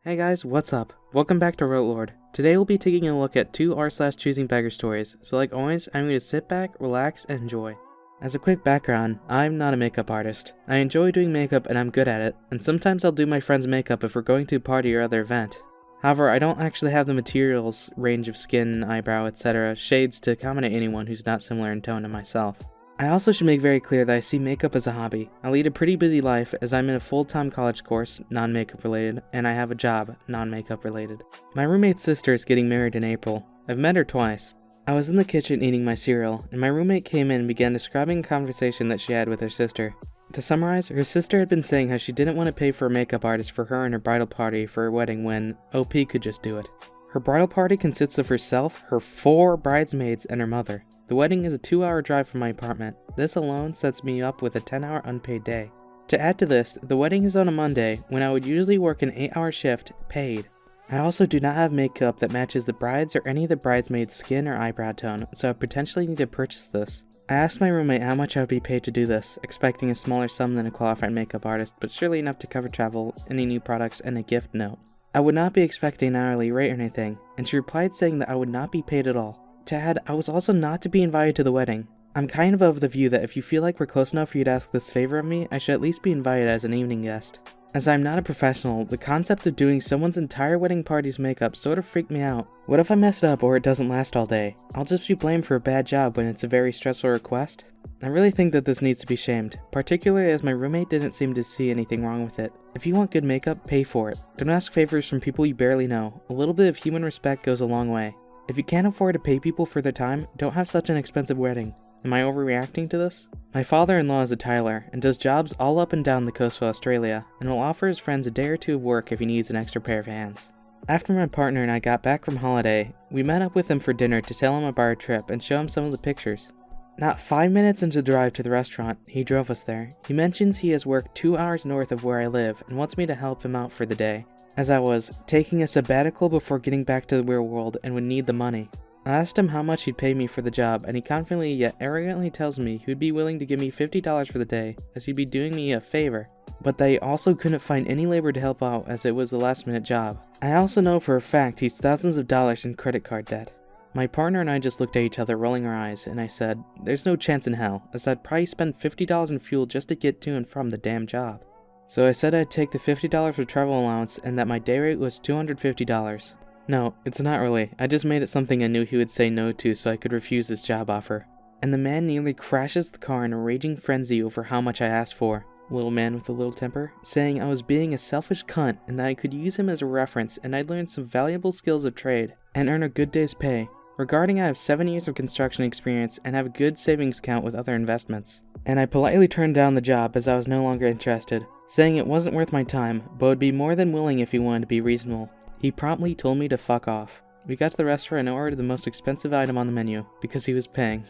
Hey guys, what's up? Welcome back to RedditLord. Today we'll be taking a look at two r/choosingbeggars stories, so like always, I'm going to sit back, relax, and enjoy. As a quick background, I'm not a makeup artist. I enjoy doing makeup and I'm good at it, and sometimes I'll do my friend's makeup if we're going to a party or other event. However, I don't actually have the materials, range of skin, eyebrow, etc. shades to accommodate anyone who's not similar in tone to myself. I also should make very clear that I see makeup as a hobby. I lead a pretty busy life as I'm in a full-time college course, non-makeup related, and I have a job, non-makeup related. My roommate's sister is getting married in April. I've met her twice. I was in the kitchen eating my cereal, and my roommate came in and began describing a conversation that she had with her sister. To summarize, her sister had been saying how she didn't want to pay for a makeup artist for her and her bridal party for her wedding when OP could just do it. Her bridal party consists of herself, her 4 bridesmaids, and her mother. The wedding is a 2-hour drive from my apartment. This alone sets me up with a 10-hour unpaid day. To add to this, the wedding is on a Monday when I would usually work an 8-hour shift, paid. I also do not have makeup that matches the bride's or any of the bridesmaids' skin or eyebrow tone, so I potentially need to purchase this. I asked my roommate how much I would be paid to do this, expecting a smaller sum than a qualified makeup artist, but surely enough to cover travel, any new products, and a gift note. I would not be expecting an hourly rate or anything, and she replied saying that I would not be paid at all. To add, I was also not to be invited to the wedding. I'm kind of the view that if you feel like we're close enough for you to ask this favor of me, I should at least be invited as an evening guest. As I'm not a professional, the concept of doing someone's entire wedding party's makeup sort of freaked me out. What if I mess it up or it doesn't last all day? I'll just be blamed for a bad job when it's a very stressful request. I really think that this needs to be shamed, particularly as my roommate didn't seem to see anything wrong with it. If you want good makeup, pay for it. Don't ask favors from people you barely know. A little bit of human respect goes a long way. If you can't afford to pay people for their time, don't have such an expensive wedding. Am I overreacting to this? My father-in-law is a tiler and does jobs all up and down the coast of Australia and will offer his friends a day or two of work if he needs an extra pair of hands. After my partner and I got back from holiday, we met up with him for dinner to tell him about our trip and show him some of the pictures. Not 5 minutes into the drive to the restaurant, he drove us there. He mentions he has worked 2 hours north of where I live and wants me to help him out for the day, as I was taking a sabbatical before getting back to the real world and would need the money. I asked him how much he'd pay me for the job, and he confidently yet arrogantly tells me he'd be willing to give me $50 for the day, as he'd be doing me a favor, but they also couldn't find any labor to help out as it was a last-minute job. I also know for a fact he's thousands of dollars in credit card debt. My partner and I just looked at each other rolling our eyes, and I said, there's no chance in hell, as I'd probably spend $50 in fuel just to get to and from the damn job. So I said I'd take the $50 for travel allowance and that my day rate was $250. No, it's not really. I just made it something I knew he would say no to so I could refuse this job offer. And the man nearly crashes the car in a raging frenzy over how much I asked for. Little man with a little temper, saying I was being a selfish cunt and that I could use him as a reference and I'd learn some valuable skills of trade and earn a good day's pay. Regarding I have 7 years of construction experience and have a good savings account with other investments. And I politely turned down the job as I was no longer interested, saying it wasn't worth my time, but would be more than willing if he wanted to be reasonable. He promptly told me to fuck off. We got to the restaurant and ordered the most expensive item on the menu, because he was paying.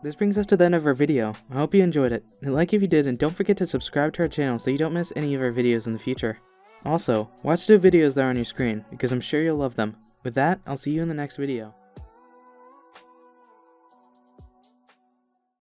This brings us to the end of our video. I hope you enjoyed it. Like if you did, and don't forget to subscribe to our channel so you don't miss any of our videos in the future. Also, watch the videos that are on your screen, because I'm sure you'll love them. With that, I'll see you in the next video.